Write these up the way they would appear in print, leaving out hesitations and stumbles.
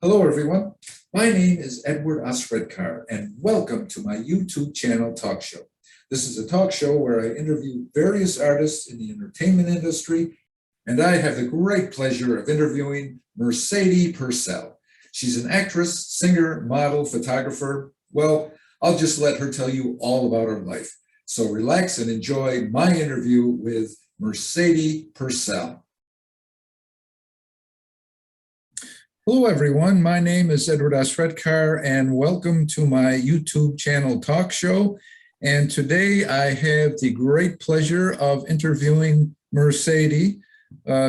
Hello, everyone. My name is Edward Osredkar, and welcome to my YouTube channel talk show. This is a talk show where I interview various artists in the entertainment industry, and I have the great pleasure of interviewing Mercedy Purcell. She's an actress, singer, model, photographer. Well, I'll just let her tell you all about her life. So relax and enjoy my interview with Mercedy Purcell. Hello, everyone. My name is Edward Osredkar, and welcome to my YouTube channel talk show. And today I have the great pleasure of interviewing Mercedy.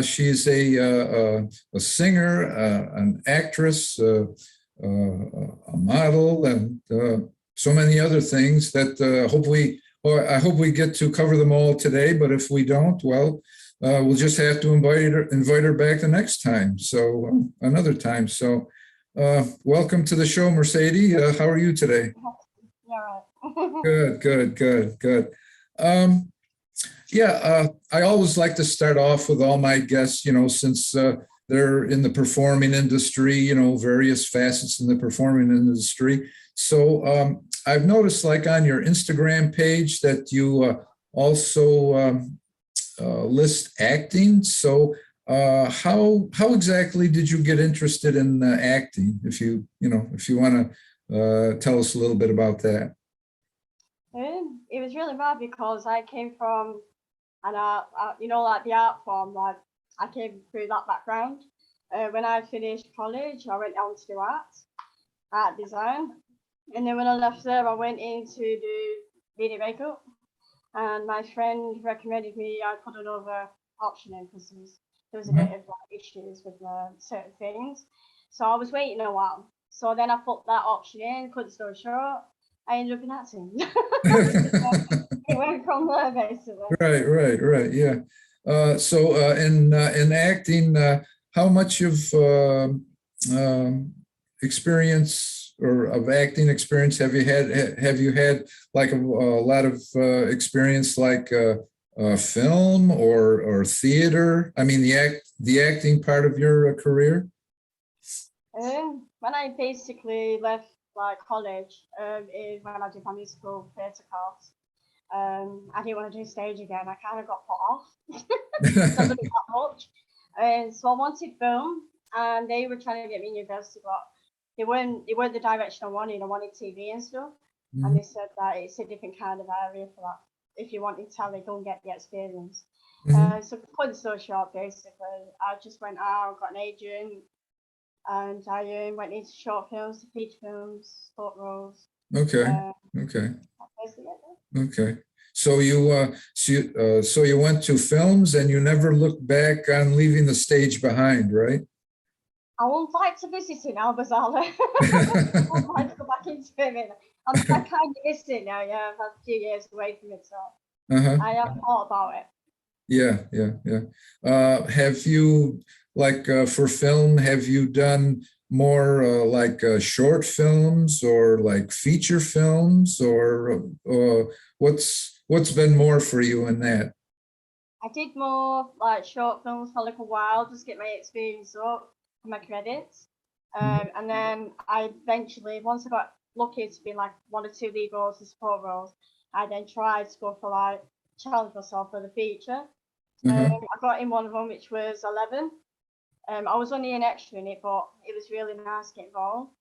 She's a singer, an actress, a model, and so many other things that I hope we get to cover them all today. But if we don't, well, we'll just have to invite her back the next time. So another time. So welcome to the show, Mercedy. How are you today? Yeah, right. Good. I always like to start off with all my guests, since they're in the performing industry, various facets in the performing industry. So I've noticed, like on your Instagram page, that you also list acting. So how exactly did you get interested in acting? If you want to tell us a little bit about that. It was really bad because I came from an art, like the art form. Like I came through that background. When I finished college, I went on to do art design, and then when I left there, I went in to do beauty makeup. And my friend recommended me I put another option in because there was a bit of issues with certain things. So I was waiting a while. So then I put that option in, cut the story short, I ended up in acting. It went from there basically. Right. Yeah. So in acting, how much of experience or of acting experience have you had? Have you had like a lot of experience, like film or theater? I mean, the acting part of your career. When I basically left like college, is when I did my musical theatre course. I didn't want to do stage again. I kind of got put off because I didn't that much. And so I wanted film, and they were trying to get me in university, but they weren't the direction I wanted. I wanted TV and stuff. And they said that it's a different kind of area for that. If you wanted talent, go and get the experience. So cut the story short, basically, I just went out, got an agent, and I went into short films, feature films, sport roles. Okay. So you went to films and you never looked back on leaving the stage behind, right? I won't like to visit it now, bizarrely. I won't like to go back into it. I kind of miss it now. Yeah, I've had a few years away from it, so I have thought about it. Yeah. Have you, like for film, have you done more like short films or like feature films, or what's been more for you in that? I did more like short films for like a while, just get my experience up, my credits. And then I eventually, once I got lucky to be like 1 or 2 lead roles and support roles, I then tried to go for like challenge myself for the feature. I got in one of them, which was 11. I was only an extra in it, but it was really nice to get involved.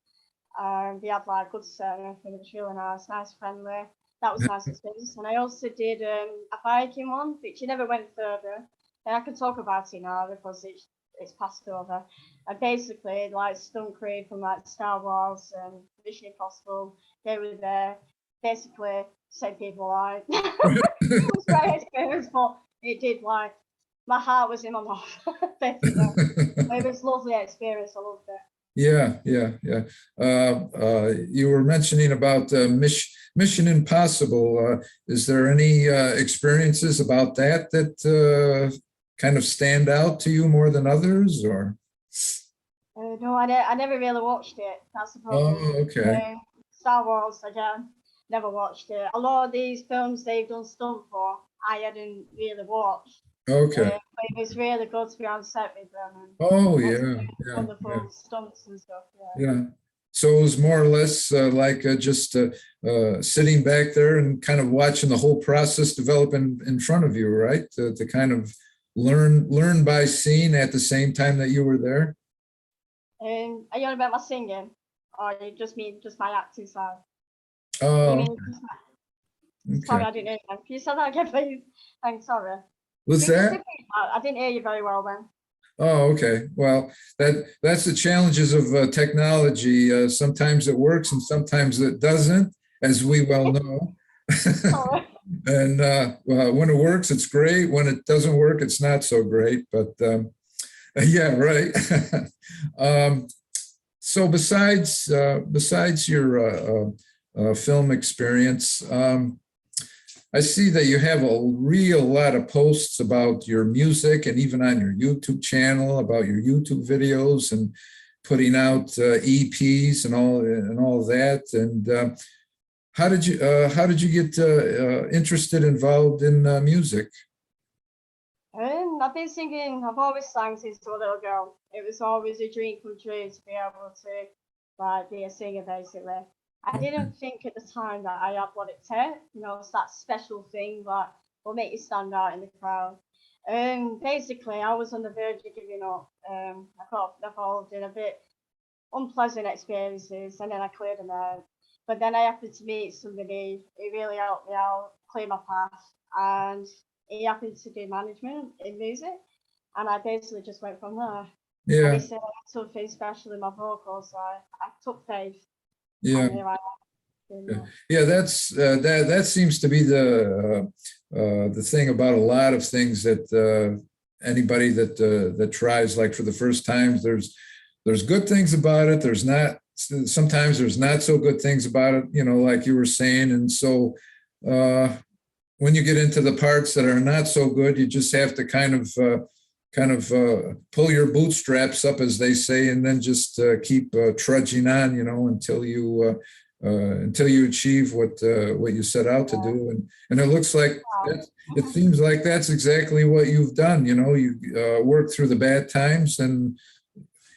They had like good set and everything. It was really nice, friendly. That was a nice experience. And I also did a Viking one, which never went further. And I can talk about it now because it's passed over. And basically, like stunt crew from like Star Wars and Mission Impossible, they were there. Basically, same people like. It was a great experience, but it did like my heart was in my mouth. Basically, it was a lovely experience. I loved it. Yeah. You were mentioning about Mission Impossible. Is there any experiences about that kind of stand out to you more than others, or? No, I never really watched it. That's the problem. Oh, okay. Star Wars, again, never watched it. A lot of these films they've done stunt for, I hadn't really watched. Okay. But it was really good to be on set with them Oh, and to yeah, do yeah, yeah, wonderful stunts and stuff. Yeah. yeah. So it was more or less like just sitting back there and kind of watching the whole process develop in front of you, right? To kind of learn by seeing at the same time that you were there. Are you on about my singing, or you just mean just my acting side? You Oh, mean just my, okay. sorry, I didn't hear you. Can you say that again, please? I'm sorry. What's Can you just that? repeat that? I didn't hear you very well then. Oh, okay. Well, that's the challenges of technology. Sometimes it works and sometimes it doesn't, as we well know. Sorry. And well, when it works, it's great. When it doesn't work, it's not so great. But yeah, right. um, so besides your film experience, I see that you have a real lot of posts about your music and even on your YouTube channel about your YouTube videos and putting out EPs and all of that. And how did you get interested, involved in music? I've been singing. I've always sang since a little girl. It was always a dream come true to be able to like be a singer. Basically, I Okay. didn't think at the time that I had what it took. You know, it's that special thing that will make you stand out in the crowd. Basically, I was on the verge of giving up. I got involved in a bit unpleasant experiences, and then I cleared them out. But then I happened to meet somebody who really helped me out, clear my path, and he happened to do management in music, and I basically just went from there. And he Yeah, said I had something special in my vocals, so I took faith, yeah. and here I am. Yeah, yeah, that's that seems to be the thing about a lot of things that anybody that tries like for the first time, there's good things about it. There's not sometimes there's not so good things about it, like you were saying. And so when you get into the parts that are not so good, you just have to kind of pull your bootstraps up, as they say, and then just keep trudging on, until you achieve what you set out to do. And it looks like it seems like that's exactly what you've done. You worked through the bad times, and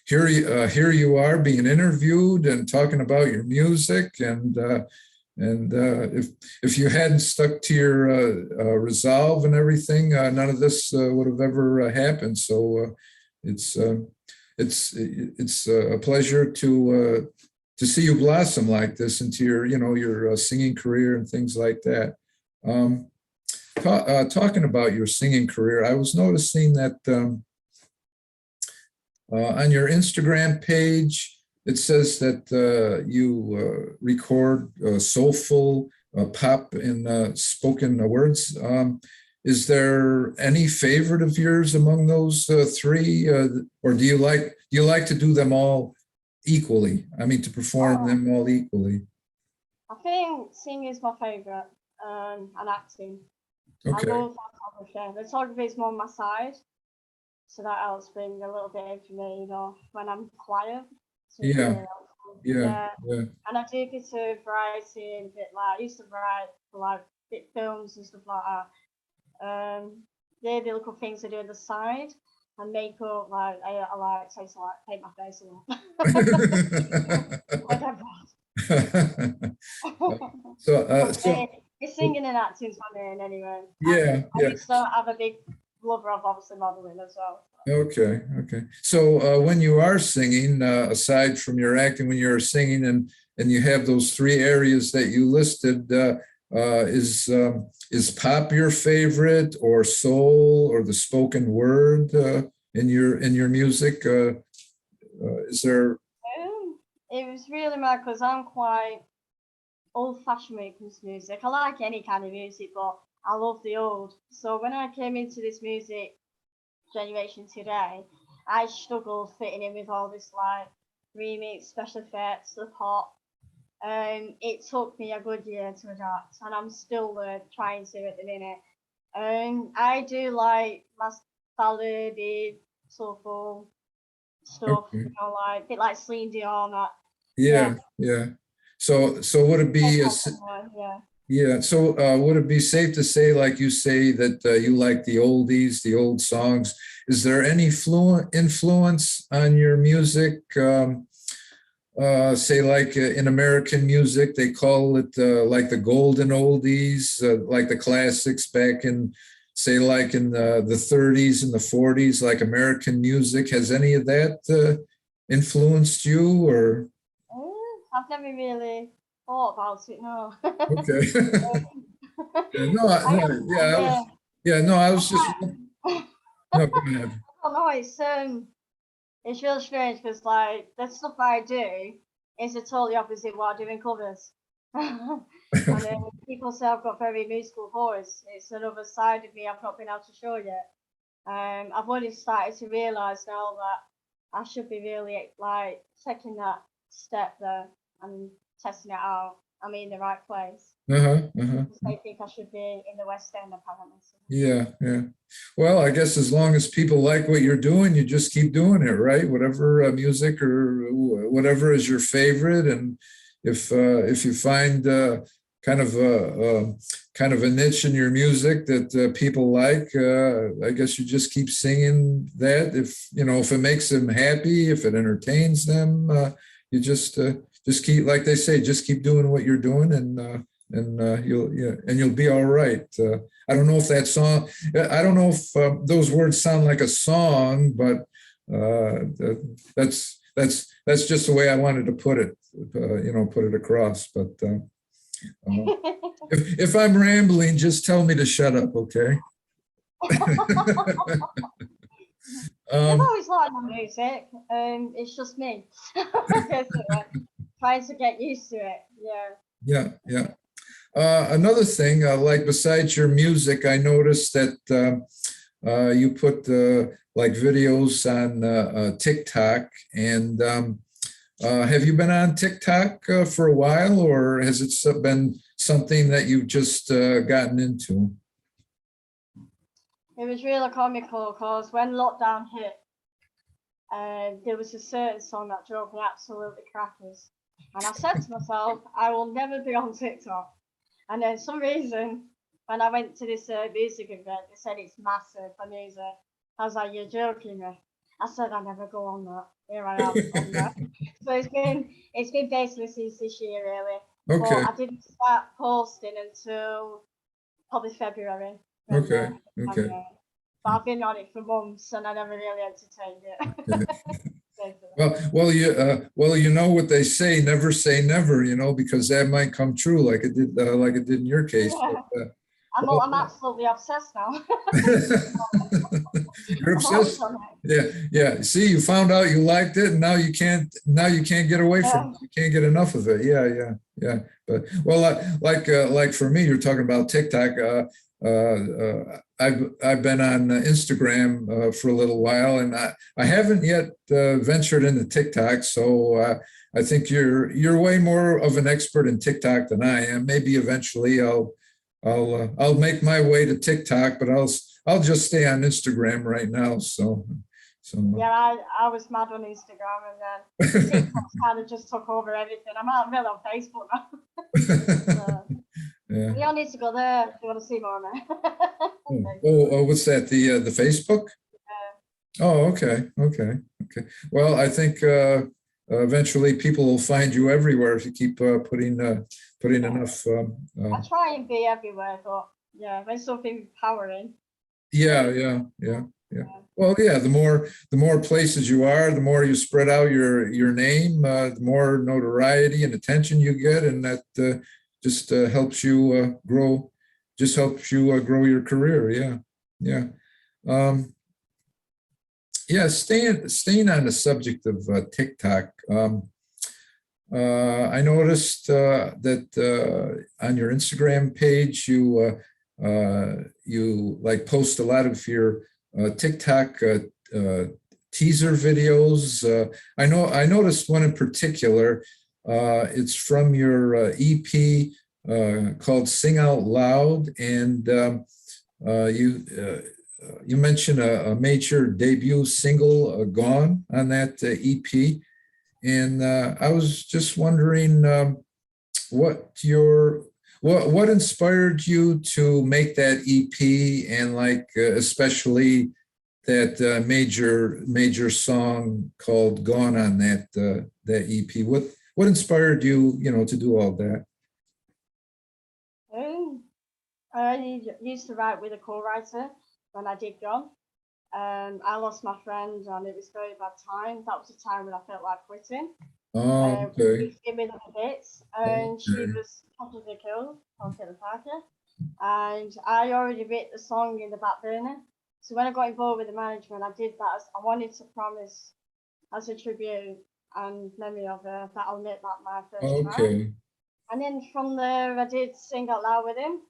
here you are being interviewed and talking about your music. And if you hadn't stuck to your resolve and everything, none of this would have ever happened. So it's it's a pleasure to see you blossom like this into your singing career and things like that. Um, Talking about your singing career, I was noticing that on your Instagram page, it says that you record soulful pop and spoken words. Is there any favorite of yours among those three, or do you like to do them all equally? I mean, to perform Oh, them all equally. I think singing is my favourite, and acting. I Okay. love photography. Photography is more on my side, so that helps bring a little bit in for me, when I'm quiet. So it's Yeah. really helpful. Yeah. Yeah. Yeah. And I do get to writing, a bit like I used to write for like bit films and stuff like that. They're the little things I do on the side. And makeup, like I like to like paint my face a lot. Whatever. so, But so it's singing and acting's my main anyway. And yeah, I yeah. used to have a big lover of obviously modeling as well. Okay, okay. So when you are singing, aside from your acting, when you're singing and you have those three areas that you listed, is pop your favorite, or soul, or the spoken word in your music? Is there? It was really mad because I'm quite old-fashioned when it comes to music. I like any kind of music, but I love the old. So when I came into this music generation today, I struggled fitting in with all this like remix, special effects, the pop. It took me a good year to adapt, and I'm still trying to at the minute. I do like my ballady, soulful stuff, Okay. like a bit like Celine Dion. That, yeah, Yeah, yeah. So would it be hip a hop anyway, yeah. Yeah. So would it be safe to say, like you say, that you like the oldies, the old songs? Is there any influence on your music? Say like in American music, they call it like the golden oldies, like the classics back in, say, like in the 30s and the 40s, like American music. Has any of that influenced you or? I've never really thought about it, no. Okay. Yeah, no, I am, no, yeah, yeah. I I was just, can't- no, go ahead. I don't know, it's real strange because like the stuff I do is the totally opposite what I do in covers. And people say I've got very musical voice. It's another side of me I've not been able to show yet. I've only started to realise now that I should be really like taking that step there and testing it out. I'm in the right place. Uh-huh, uh-huh. I think I should be in the West End apparently. So. Yeah, yeah. Well, I guess as long as people like what you're doing, you just keep doing it, right? Whatever music or whatever is your favorite, and if you find kind of kind of a niche in your music that people like, I guess you just keep singing that. If you know if it makes them happy, if it entertains them, you just keep, like they say, just keep doing what you're doing, and you'll be all right. I don't know if that song. I don't know if those words sound like a song, but that's just the way I wanted to put it. Put it across. But if I'm rambling, just tell me to shut up, okay? I've um, always liked my music. It's just me. Basically, trying to get used to it. Yeah. yeah, yeah. Another thing, like besides your music, I noticed that you put like videos on TikTok. And have you been on TikTok for a while, or has it been something that you've just gotten into? It was really comical because when lockdown hit, there was a certain song that drove me absolutely crackers. And I said to myself, I will never be on TikTok. And then some reason, when I went to this music event, they said it's massive for music. I was like, you're joking me. I said I never go on that. Here I am on that. So it's been basically since this year really. But Okay, I didn't start posting until probably February. When, okay, okay. but I've been on it for months and I never really entertained it. Well, you know what they say never, because that might come true, like it did in your case. Yeah. But, I'm absolutely obsessed now. you're I'm always obsessed. on Yeah, yeah. See, you found out you liked it, and now you can't get away from it. it. You can't get enough of it. Yeah, yeah, yeah. But well, like for me, you're talking about TikTok. I've been on Instagram for a little while, and I haven't yet ventured into TikTok. So I think you're way more of an expert in TikTok than I am. Maybe eventually I'll make my way to TikTok, but I'll just stay on Instagram right now. Yeah, I was mad on Instagram and then TikTok kind of just took over everything. I'm out really on Facebook now. So, Yeah. you all need to go there if you want to see more of me. What's that? The Facebook? Oh, okay, okay, okay. Well, I think eventually people will find you everywhere if you keep putting enough. I try and be everywhere, but yeah, when something powering. Yeah, yeah, yeah, yeah. Well, yeah. The more places you are, the more you spread out your name, the more notoriety and attention you get, and that just helps you grow. Just helps you grow your career. Yeah, yeah. Um, yeah, staying on the subject of TikTok, I noticed that on your Instagram page, you like post a lot of your TikTok teaser videos. I noticed one in particular. It's from your EP called "Sing Out Loud," and you mentioned a major debut single, "Gone," on that EP, and I was just wondering what your what inspired you to make that EP, and like especially that major song called "Gone" on that EP? What inspired you, to do all that? I used to write with a co-writer when I did Gone. I lost my friend, and it was a very bad time. That was the time when I felt like quitting. Oh, okay. We gave me little bits, and she Okay. was possibly killed on Taylor Parker. And I already wrote the song in the back burner. So when I got involved with the management, I did that. I wanted to promise as a tribute and memory of her that I'll make that my first track. Okay. And then from there, I did sing out loud with him.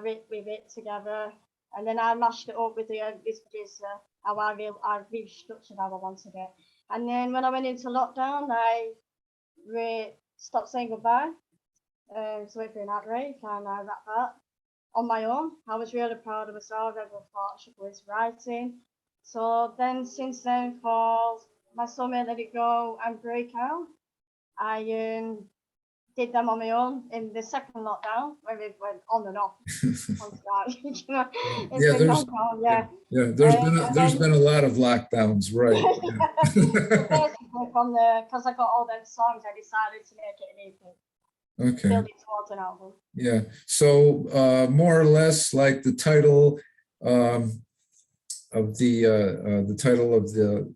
We wrote together, and then I mashed it up with this producer. How I restructured how I wanted it. And then when I went into lockdown, I stopped saying goodbye. So went through an outbreak, and I wrapped that on my own. I was really proud of myself. Everyone thought she was writing. So then, since then, for My Summer, Let It Go, and Breakout, I did them on my own in the second lockdown when we went on and off. It's Yeah, been there's lockdown, yeah. yeah, And there's then been a lot of lockdowns, right? so Yeah. basically because I got all them songs, I decided to make it an EP, Okay. build it towards an album. Yeah. So more or less like the title um, of the title of the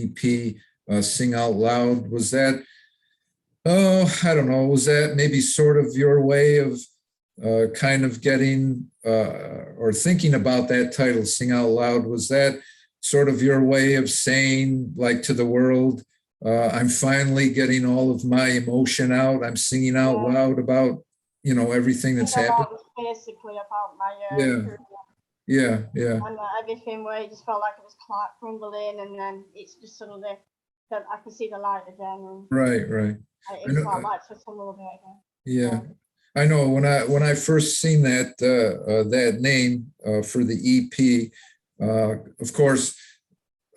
EP, "Sing Out Loud," was that? Oh, I don't know. Was that maybe sort of your way of kind of getting or thinking about that title, "Sing Out Loud"? Was that sort of your way of saying, like, to the world, I'm finally getting all of my emotion out. I'm singing out Yeah. loud about, everything that's Sing Out happened. Loud was basically about my Yeah, career yeah, and everything where it just felt like it was crumbling, and then it's just suddenly that I could see the light again, and right. I it's know, like lights for some little bit again. yeah, So, I know. When I first seen that name for the EP, of course,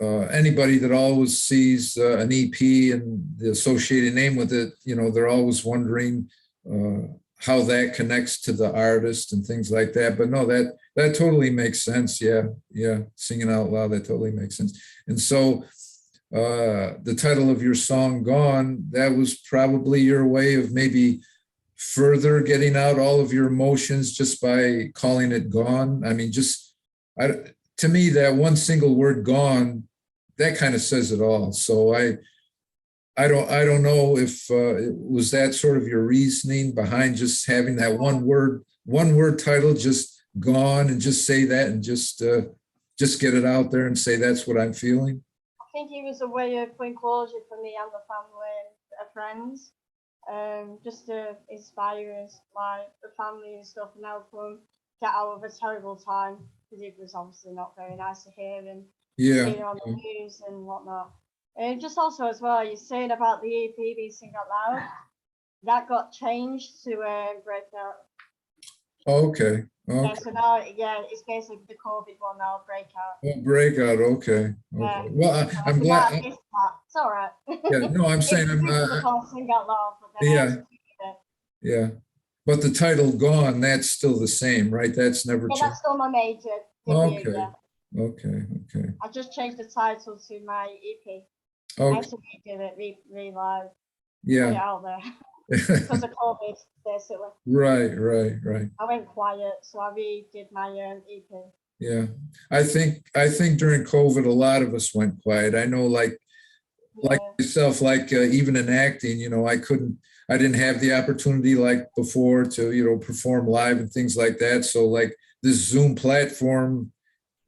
anybody that always sees an EP and the associated name with it, they're always wondering how that connects to the artist and things like that. But no, that totally makes sense. Yeah, singing out loud, that totally makes sense. And so the title of your song, "Gone," that was probably your way of maybe further getting out all of your emotions just by calling it "Gone." I mean, to me, that one single word, "gone," that kind of says it all. So I don't know if it was that sort of your reasoning behind just having that one word title, just "Gone," and just say that, and just get it out there and say that's what I'm feeling. I think it was a way of putting closure for me and the family and friends, just to inspire us, like the family and stuff, and help them get out of a terrible time, because it was obviously not very nice to hear and Yeah, see on the news and whatnot. And just also as well, you're saying about the EP being Sing Out Loud, that got changed to Breakout. okay, Yeah, okay. so now, it's basically the COVID one now, Breakout. Oh, Breakout, okay. Yeah. Well, So I'm you might glad. have missed that. It's all right. Yeah, no, I'm It's saying originally called Sing Out Loud, but then I yeah, executed it. yeah. But the title "Gone," that's still the same, right? That's never Yeah, changed. that's still my major debut, Okay, yeah. okay. I just changed the title to my EP. I Okay, actually redid it, put it yeah. out there. Because of COVID, basically. Right. I went quiet, so I redid my EP. Yeah. I think during COVID, a lot of us went quiet. I know, like Yeah, myself, like even in acting, I didn't have the opportunity like before to, perform live and things like that. So like this Zoom platform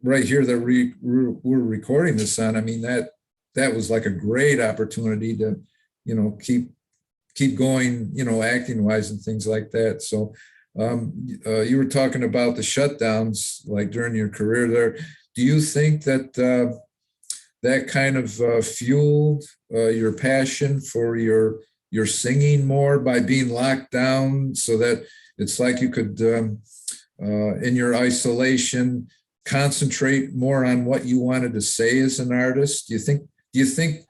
right here that we're recording this on, I mean, that was like a great opportunity to, keep going, acting wise and things like that. So you were talking about the shutdowns like during your career there. Do you think that that kind of fueled your passion for your singing more by being locked down, so that it's like you could in your isolation concentrate more on what you wanted to say as an artist? Do you think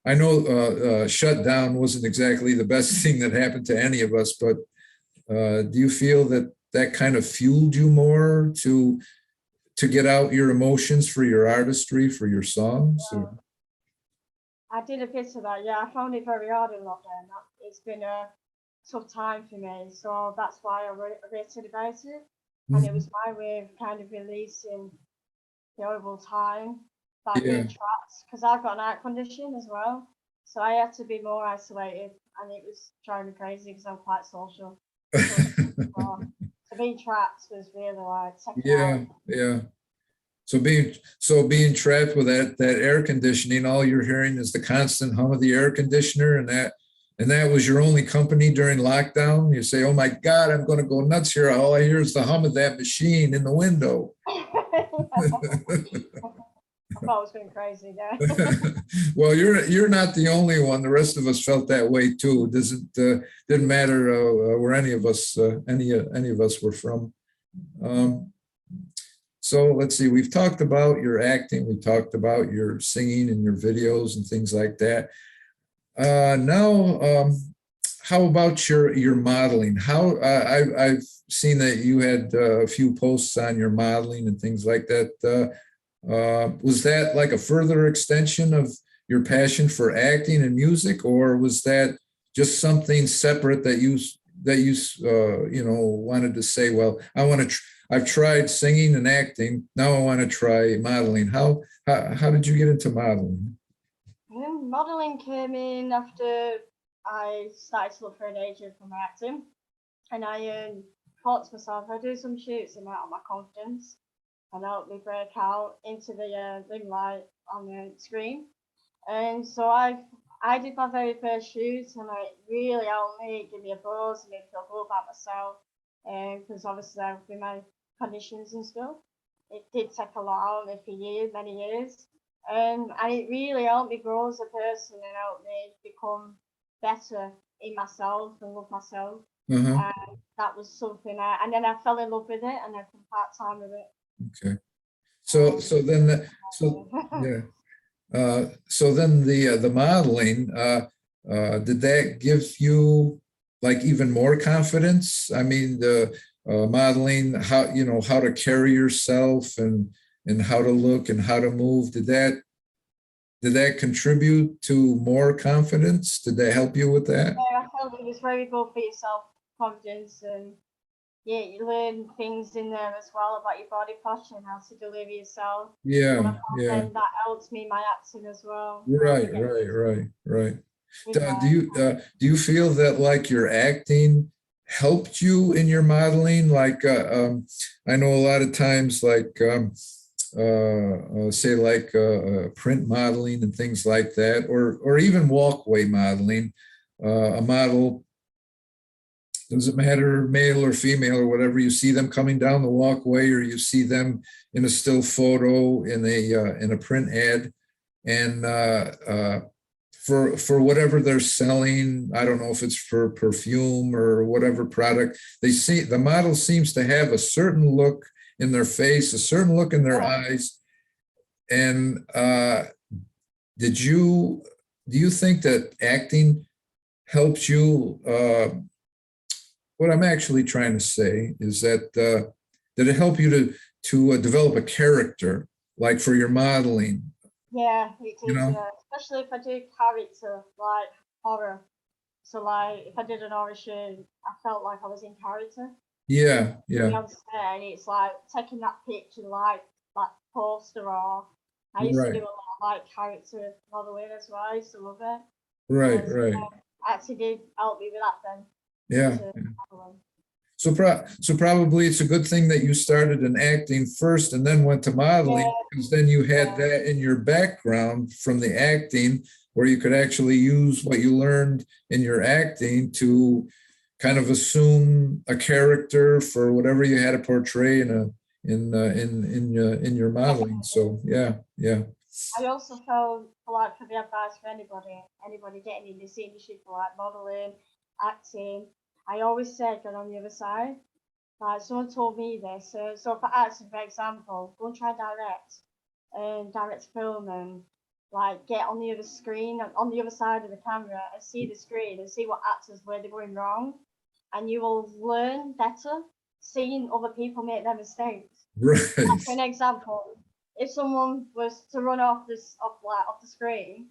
I know shutdown wasn't exactly the best thing that happened to any of us, but Do you feel that that kind of fueled you more to get out your emotions for your artistry, for your songs? Or- I did a bit of that. Yeah, I found it very hard in lockdown. It's been a tough time for me, so that's why I wrote about it. And it was my way of kind of releasing the horrible time, like Yeah, being trapped, because I've got an eye condition as well. So I had to be more isolated, and it was driving me crazy because I'm quite social. So being trapped was really like taken out. yeah, yeah. So being trapped with that air conditioning, all you're hearing is the constant hum of the air conditioner, and that was your only company during lockdown. You say, "Oh my God, I'm going to go nuts here." All I hear is the hum of that machine in the window. I thought I was going crazy there. Well, you're not the only one. The rest of us felt that way too. It didn't matter where any of us were from. Um, so let's see. We've talked about your acting. We talked about your singing and your videos and things like that. Now, how about your modeling? I've seen that you had a few posts on your modeling and things like that. Was that like a further extension of your passion for acting and music, or was that just something separate that you wanted to say, well, I've tried singing and acting. Now I want to try modeling. How did you get into modeling? Modeling came in after I started to look for an agent for my acting, and I thought to myself, I do some shoots and out of my confidence, and help me break out into the limelight on the screen. And so I did my very first shoot, and it really helped me, give me a buzz, and made me feel good about myself. Because obviously with my conditions and stuff, it did take a lot out of me for years, many years. And it really helped me grow as a person and helped me become better in myself and love myself. Uh-huh. And that was something and then I fell in love with it and I come part time with it. Okay. So then yeah. So then the modeling, did that give you like even more confidence? I mean, the modeling, how to carry yourself and how to look and how to move. Did that contribute to more confidence? Did that help you with that? Yeah, I felt it was very good for your self confidence and yeah, you learn things in there as well about your body posture and how to deliver yourself. And I Yeah, found yeah. then that helps me in my acting as well. Right, To get right, right, right. with Do you feel that like your acting helped you in your modeling? Like I know a lot of times, like say like print modeling and things like that, or even walkway modeling. A model, doesn't matter male or female or whatever. You see them coming down the walkway, or you see them in a still photo in a print ad, and for whatever they're selling, I don't know if it's for perfume or whatever product, the model seems to have a certain look in their face, a certain look in their eyes. And do you think that acting helps you? What I'm actually trying to say is that did it help you to develop a character, like for your modeling? yeah, it You is. know? Yeah, especially if I do character like horror. So like if I did an horror show, I felt like I was in character. Yeah, Be yeah, on set, and it's like taking that picture like poster or I used to do right, a lot of like character modeling as well. I used to love it. right, So right. actually did help me with that then Yeah. into modeling. So probably it's a good thing that you started in acting first and then went to modeling, Yeah, because then you had yeah, that in your background from the acting, where you could actually use what you learned in your acting to kind of assume a character for whatever you had to portray in your modeling. definitely. So yeah, yeah, I also felt like for the advice for anybody getting in this industry for like modeling, acting, I always said get on the other side. Like someone told me this. So for acting, for example, go and try direct film and like get on the other screen and on the other side of the camera and see the screen and see what actors where they're going wrong. and you will learn better seeing other people make their mistakes. Right. Like, for an example, if someone was to run off the screen,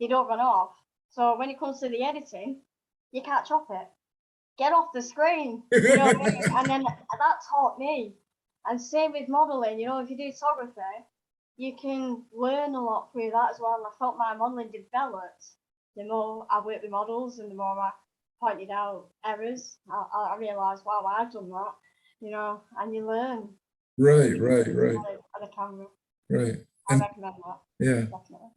they don't run off. So when it comes to the editing, you can't chop it. Get off the screen. You know what I mean? And then that taught me. And same with modelling, you know, if you do photography, you can learn a lot through that as well. And I felt my modelling developed the more I worked with models and the more I pointed out errors. I realised, wow, I've done that, you know, and you learn. Right. On a camera. Right. I And recommend that. yeah. Definitely.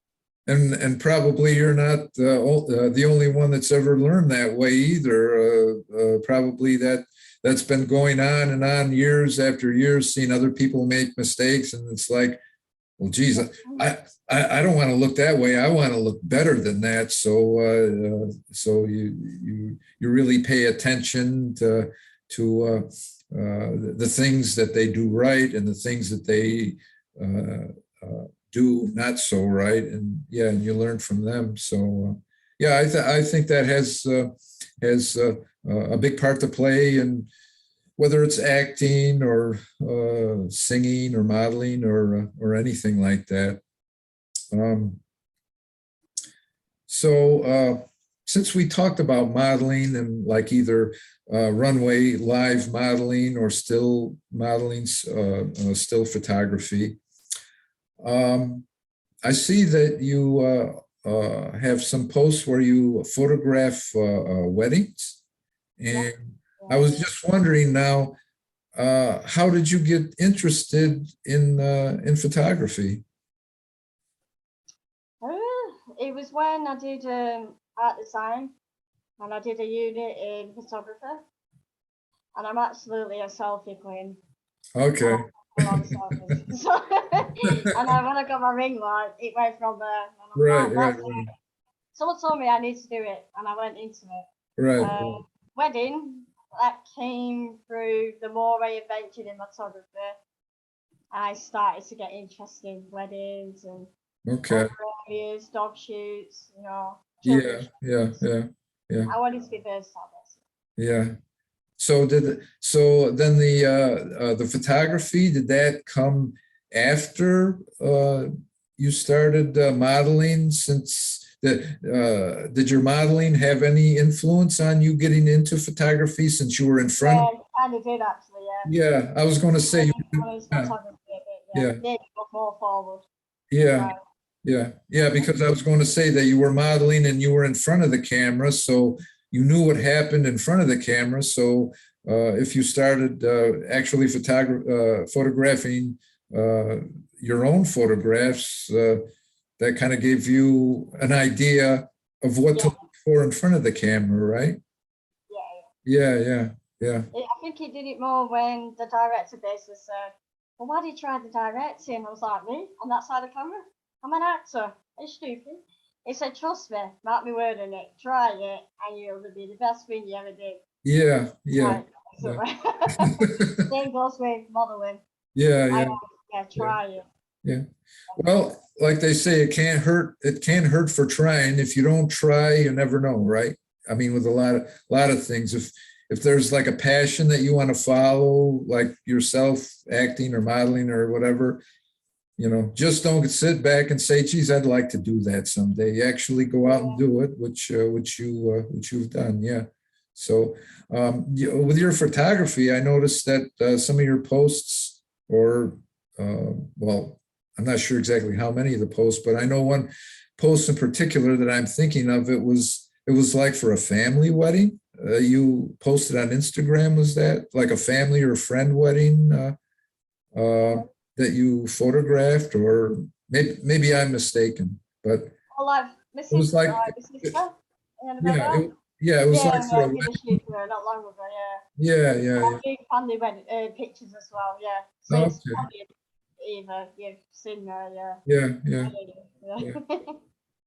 And probably you're not the only one that's ever learned that way either. Probably that's been going on and on years after years, seeing other people make mistakes, and it's like, well, geez, I don't want to look that way. I want to look better than that. So you really pay attention to the things that they do right and the things that they do not so right, and yeah, and you learn from them. So yeah, I think that has a big part to play, and whether it's acting or singing or modeling or anything like that. So since we talked about modeling and like either runway live modeling or still modeling, still photography, I see that you have some posts where you photograph weddings, and I was just wondering now, how did you get interested in photography? It was when I did art design, and I did a unit in photography, and I'm absolutely a selfie queen. Okay. A lot of selfies. So, and then when I got my ring light, it went from there. Right. Someone told me I need to do it, and I went into it. Right. Wedding, that came through the more I adventured in photography. I started to get interested in weddings and Okay. areas, dog shoots, you know. Yeah. I wanted to be versatile. Yeah. So then the photography, did that come after you started modeling? Did your modeling have any influence on you getting into photography since you were in front? Yeah, kind of did actually. Yeah. Yeah, I was going to say. Yeah. Maybe go more forward. Yeah, because I was going to say that you were modeling and you were in front of the camera, so you knew what happened in front of the camera. So if you started actually photographing your own photographs, that kind of gave you an idea of what to look for in front of the camera, right? Yeah. I think he did it more when the director basically said, well, why did you try the directing? I was like, me? On that side of the camera? I'm an actor. Are you stupid? He said, trust me, mark me word on it, try it, and you'll be the best thing you ever did. Yeah. Same goes with modeling. Yeah, try it. Yeah. Well, like they say, it can't hurt for trying. If you don't try, you never know, right? I mean, with a lot of things, if there's like a passion that you want to follow, like yourself acting or modeling or whatever, you know, just don't sit back and say, geez, I'd like to do that someday. You actually go out and do it, which you've done. Yeah. So with your photography, I noticed that some of your posts, or well, I'm not sure exactly how many of the posts, but I know one post in particular that I'm thinking of. It was like for a family wedding. You posted on Instagram. Was that like a family or friend wedding that you photographed, or maybe I'm mistaken? But well, it was like, it was like for a wedding. Not long ago, Yeah. Big family pictures as well, yeah. So it's probably either you've seen there, Yeah.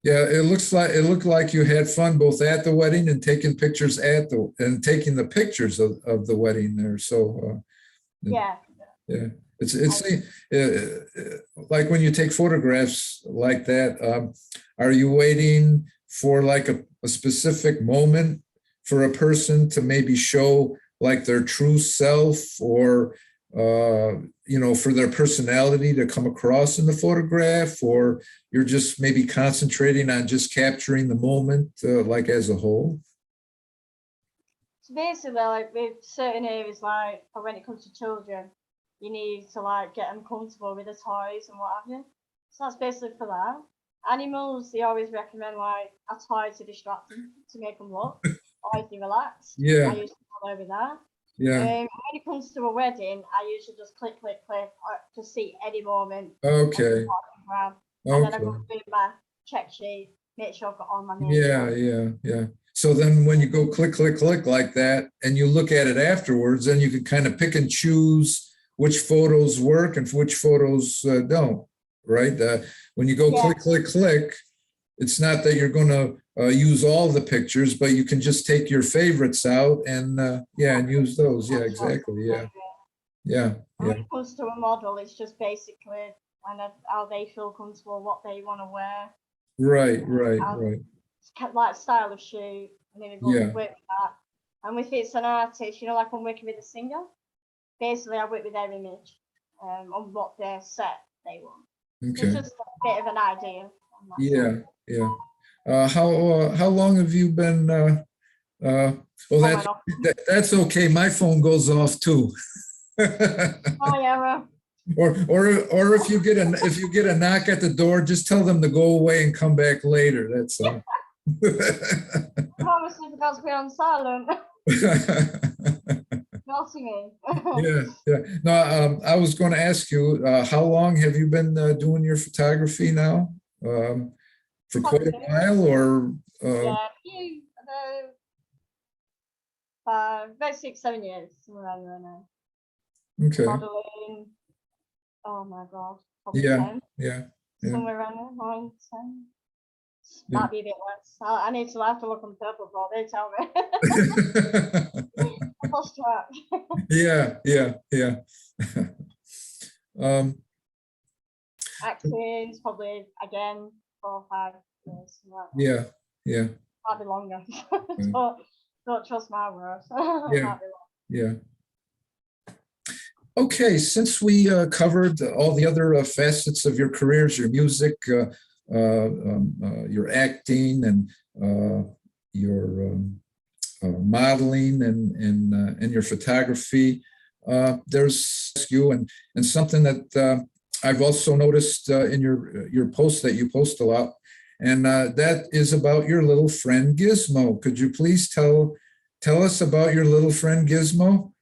Yeah, it looked like you had fun both at the wedding and taking pictures taking the pictures of the wedding there. So yeah, it's like when you take photographs like that. Are you waiting for like a specific moment for a person to maybe show like their true self, or for their personality to come across in the photograph, or you're just maybe concentrating on just capturing the moment, like as a whole? So basically, like with certain areas, like when it comes to children, you need to like get them comfortable with the toys and what have you. So that's basically for that. Animals, they always recommend like a toy to distract them, to make them look, or if they relax. I Yeah, usually follow with that. yeah. When it comes to a wedding, I usually just click, click, click, to see any moment of the Okay, photograph, and then I go okay. through my check sheet, make sure I've got all my names Yeah, on. yeah, yeah. So then when you go click, click, click like that, and you look at it afterwards, then you can kind of pick and choose which photos work and which photos don't, right? When you go Yeah, click, click, click, it's not that you're going to use all the pictures, but you can just take your favorites out and yeah, and use those. Yeah, that's what's exactly. my Yeah, favorite. yeah, And yeah. when it comes to a model, it's just basically kind of how they feel comfortable, what they want to wear, Right, right, and right. like style of shoot, and then we go Yeah. work with that. And if it's an artist, like I'm working with a singer, basically I work with their image, on what their set they want. So it's Okay. just a bit of an idea on that Yeah, side. yeah. How long have you been? Uh, well, On and off. that's okay. My phone goes off too. Oh yeah, well, Or if you get a knock at the door, just tell them to go away and come back later. That's all. I obviously forgot to be on silent. Not to me. Yeah, yeah. No, I was going to ask you, how long have you been doing your photography now? For quite a while, or Yeah, few about 6, 7 years, somewhere around there now. okay. Modeling, oh my god, probably Yeah, 10, yeah, yeah, somewhere around there, 9, 10. yeah. Might be a bit less. I need to have to look on purple before they tell me. I've lost track. Yeah, yeah, yeah. Um, Acting's probably again 4 or 5 years. yeah, yeah, Might be longer. yeah, don't trust my words. Might yeah, be longer. yeah. Okay, since we covered all the other facets of your careers, your music, your acting, and your modeling, and your photography, there's you and something that I've also noticed in your posts that you post a lot, and that is about your little friend Gizmo. Could you please tell us about your little friend Gizmo?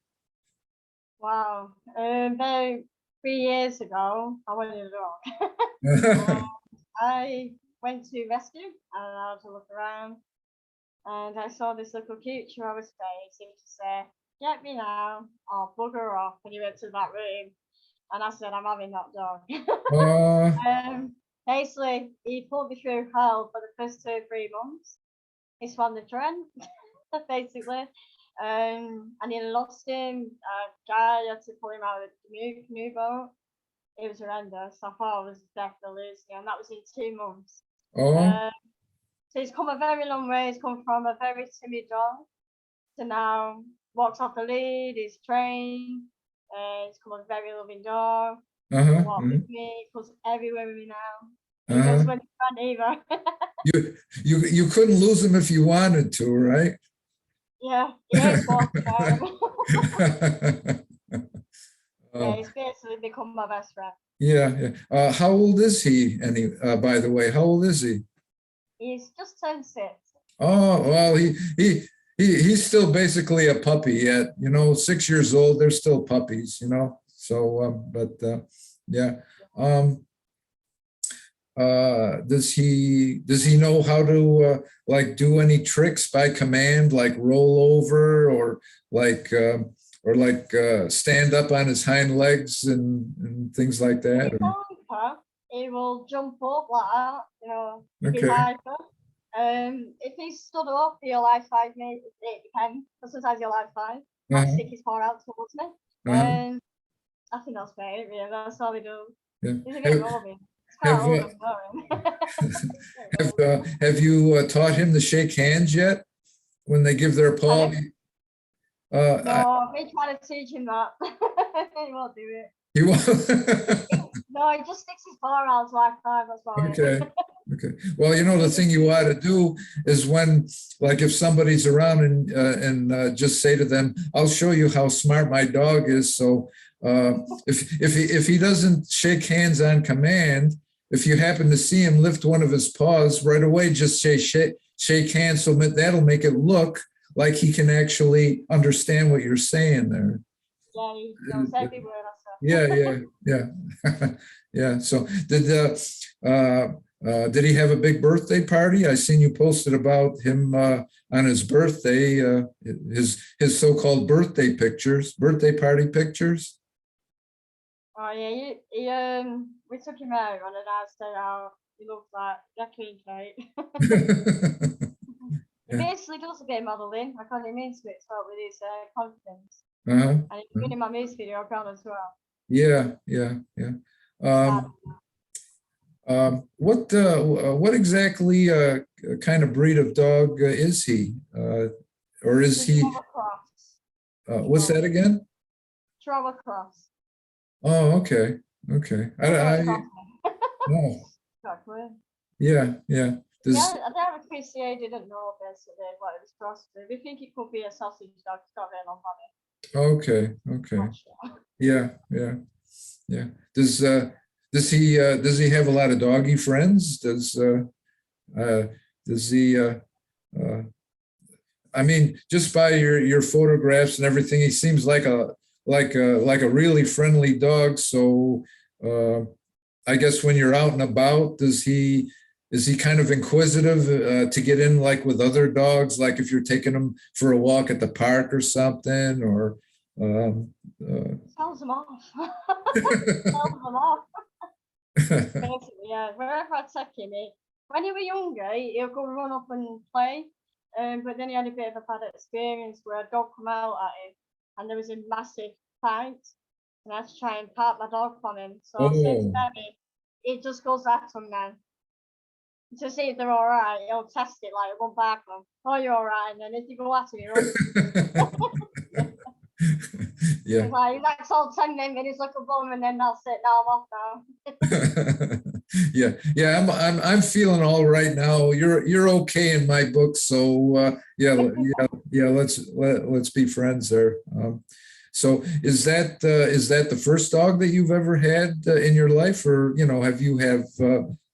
Wow. About 3 years ago, I wanted a dog. I went to rescue and I had to look around, and I saw this little creature on his face. He to say, "Get me now," or "Bugger off." And he went to that room, and I said, "I'm having that dog." Uh, Basically, he put me through hell for the first 2 or 3 months. He swam the trend, basically. I nearly lost him. A guy had to pull him out of the canoe boat. It was horrendous. I thought I was definitely losing, and that was in 2 months. oh, Um, so he's come a very long way. He's come from a very timid dog to now walks off the lead. He's trained. He's come a very loving dog. He uh-huh, walks with me. He goes everywhere with me now. He uh-huh. goes when he can't either. You couldn't lose him if you wanted to, right? Yeah, he hates walking now. Yeah, Oh, he's basically become my best friend. yeah, yeah. How old is he? By the way, how old is he? He's just turned 6. Oh, well, he's still basically a puppy yet. 6 years old. They're still puppies. So, but yeah. Um, does he know how to like do any tricks by command, like roll over, or stand up on his hind legs and things like that? He's hyper. He will jump up like that, if he's Okay. hyper. If he's stood up, he'll high five me. It depends. But sometimes he'll high five and Uh-huh. stick his paw out towards me. Uh-huh. I think that's about it, really. That's all he does. Yeah. He's a bit roving. It's quite Have old uh, and boring. have you taught him to shake hands yet? when they give their paw. No, me trying to teach him that. He won't do it. You will. No, he just sticks his paw out like that. That's why. Okay. Okay. Well, you know, the thing you ought to do is when, like, if somebody's around and just say to them, "I'll show you how smart my dog is." So if he doesn't shake hands on command, if you happen to see him lift one of his paws right away, just say shake hands. So that'll make it look like he can actually understand what you're saying there. Yeah, he knows every word I said. Yeah. Yeah. So did he have a big birthday party? I seen you posted about him on his birthday, his so-called birthday party pictures. Oh yeah, we took him out on a nice day out. He loves that raccoon cake. He basically does a bit of modelling. I can't even to it to help with his confidence. Uh-huh. And he's been in my music video account as well. Yeah. What exactly kind of breed of dog is he? Or is he? What's that again? Chihuahua cross. Oh, okay. No. Yeah. I never appreciated, didn't know basically what it was crossed to. We think it could be a sausage dog. It's got very long body. Okay. Yeah. Does he have a lot of doggy friends? Does he I mean, just by your photographs and everything, he seems like a really friendly dog. So I guess when you're out and about, is he kind of inquisitive to get in, like with other dogs, like if you're taking him for a walk at the park or something, or tells them off. Tells them off. Basically, yeah. Wherever I take him, when he was younger, he'll go run up and play. But then he had a bit of a bad experience where a dog come out at him, and there was a massive fight, and I had to try and part my dog from him. So since then, it just goes after them now. To see if they're all right, he'll test it like one back on. Oh, you're all right, and then if you go at him, you're Yeah. Like that's all 10 minutes like a bum, and then that's it. Now I'm off now. Yeah. I'm feeling all right now. You're okay in my book, so yeah. Let's be friends there. So is that the first dog that you've ever had in your life, or have you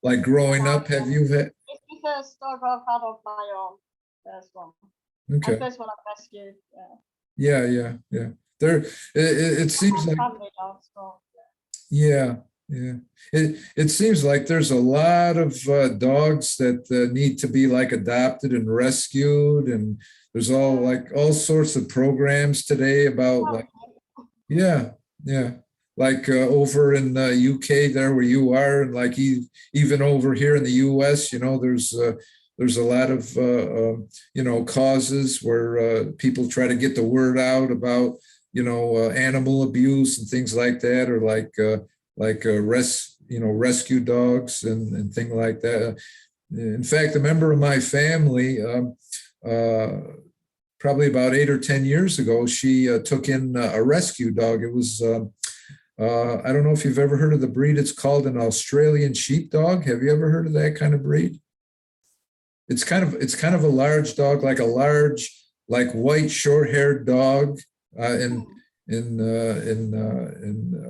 like growing up? Have you had? It's the first dog I've had of my own. First one. Okay. The first one I've rescued. Yeah. There, it seems like. Family dogs, so, yeah. It seems like there's a lot of dogs that need to be like adopted and rescued, and there's all sorts of programs today about yeah, like over in the UK there where you are, and like even over here in the US, there's a lot of causes where people try to get the word out about animal abuse and things like that, or like rescue dogs and things like that. In fact, a member of my family, probably about 8 or 10 years ago, she took in a rescue dog. It was I don't know if you've ever heard of the breed. It's called an Australian sheepdog. Have you ever heard of that kind of breed? It's kind of a large dog, like a large, like white short-haired dog, and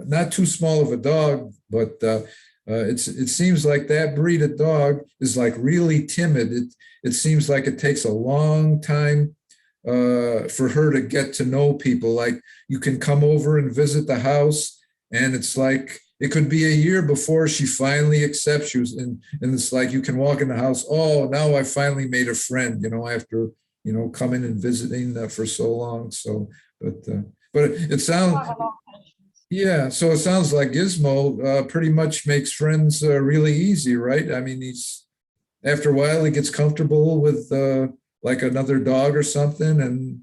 not too small of a dog, but it seems like that breed of dog is like really timid. It seems like it takes a long time for her to get to know people. Like you can come over and visit the house, and it's like it could be a year before she finally accepts you. And it's like you can walk in the house. Oh, now I finally made a friend. After coming and visiting for so long. So, but it sounds. Yeah, so it sounds like Gizmo pretty much makes friends really easy, right? I mean, after a while he gets comfortable with like another dog or something, and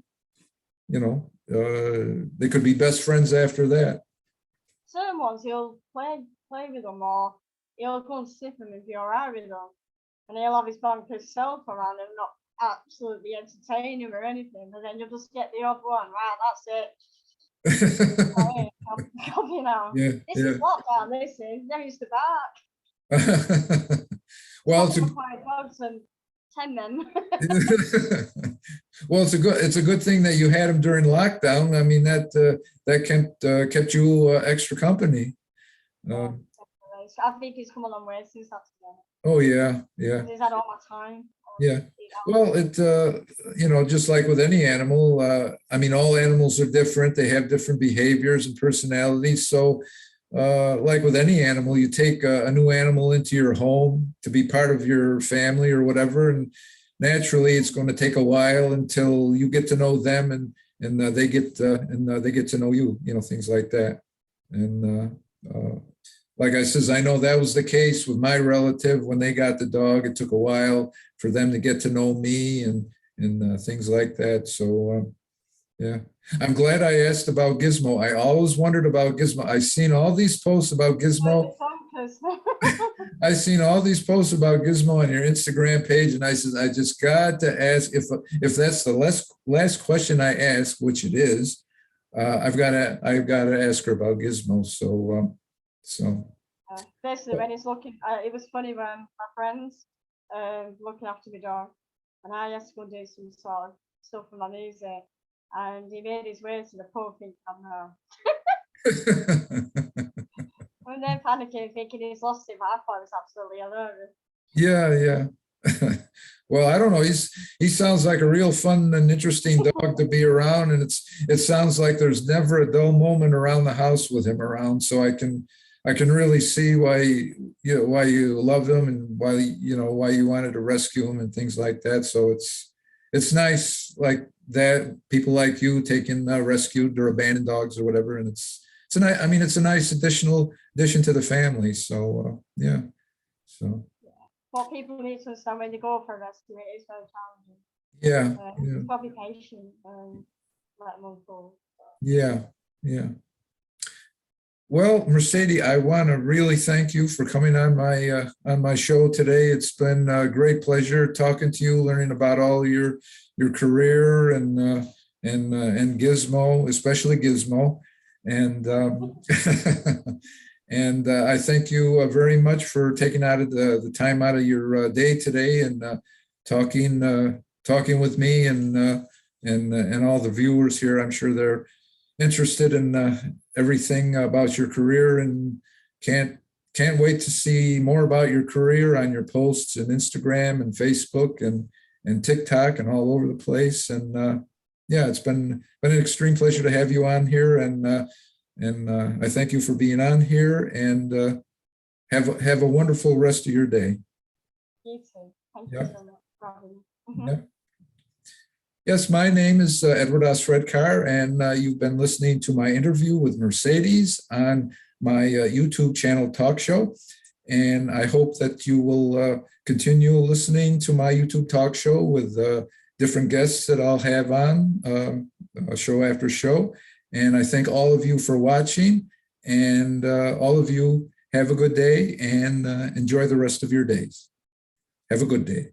they could be best friends after that. Certain ones he'll play with them, or he'll go and sniff them if you're alright with them, and he'll have his bank Purcell around and not absolutely entertain him or anything, and then you'll just get the odd one. Right, that's it. Right, you know, Yeah, this yeah. is lockdown. This is never used to bark. Well, Talking about quiet dogs and 10 men. well, it's a good thing that you had him during lockdown. I mean that kept you extra company. Yeah, Um, definitely. So I think he's come a long way since that's done. oh yeah, yeah. He's had all my time. Yeah. Well, just like with any animal, I mean, all animals are different. They have different behaviors and personalities. So, like with any animal, you take a new animal into your home to be part of your family or whatever, and naturally, it's going to take a while until you get to know them and they get to know you. You know, things like that. And like I says, I know that was the case with my relative when they got the dog. It took a while for them to get to know me and things like that. So yeah, I'm glad I asked about Gizmo. I always wondered about Gizmo. I seen all these posts about Gizmo. I seen all these posts about Gizmo on your Instagram page, and I said I just got to ask if that's the last question I ask, which it is. I've got to ask her about Gizmo. So. Basically, when he's looking, it was funny when my friends looking after my dog, and I had to go do some sort of stuff for my music, and he made his way to the pub thinking I'm home. And then panicking, thinking he's lost him. I thought it was absolutely hilarious. Yeah, yeah. Well, I don't know. He sounds like a real fun and interesting dog to be around, and it sounds like there's never a dull moment around the house with him around. So I can really see why you love him and why you wanted to rescue him and things like that. So it's nice like that people like you taking rescued or abandoned dogs or whatever, and it's a nice. I mean, it's a nice addition to the family. So yeah. So. What people need to understand when they go for a rescue, it is very challenging. Yeah, yeah. You've got to be patient and let them unfold. Yeah, yeah. Well, Mercedy, I want to really thank you for coming on my show today. It's been a great pleasure talking to you, learning about all your career and Gizmo, especially Gizmo, and and I thank you very much for taking out of the time out of your day today and talking with me and all the viewers here. I'm sure they're interested in everything about your career and can't wait to see more about your career on your posts and Instagram and Facebook and TikTok and all over the place. And yeah, it's been an extreme pleasure to have you on here, and I thank you for being on here, and have a wonderful rest of your day. You too. Thank Yeah. you so much for having me. Yeah. Yes, my name is Edward Osredkar, and you've been listening to my interview with Mercedes on my YouTube channel Talk Show. And I hope that you will continue listening to my YouTube Talk Show with different guests that I'll have on show after show. And I thank all of you for watching, and all of you have a good day and enjoy the rest of your days. Have a good day.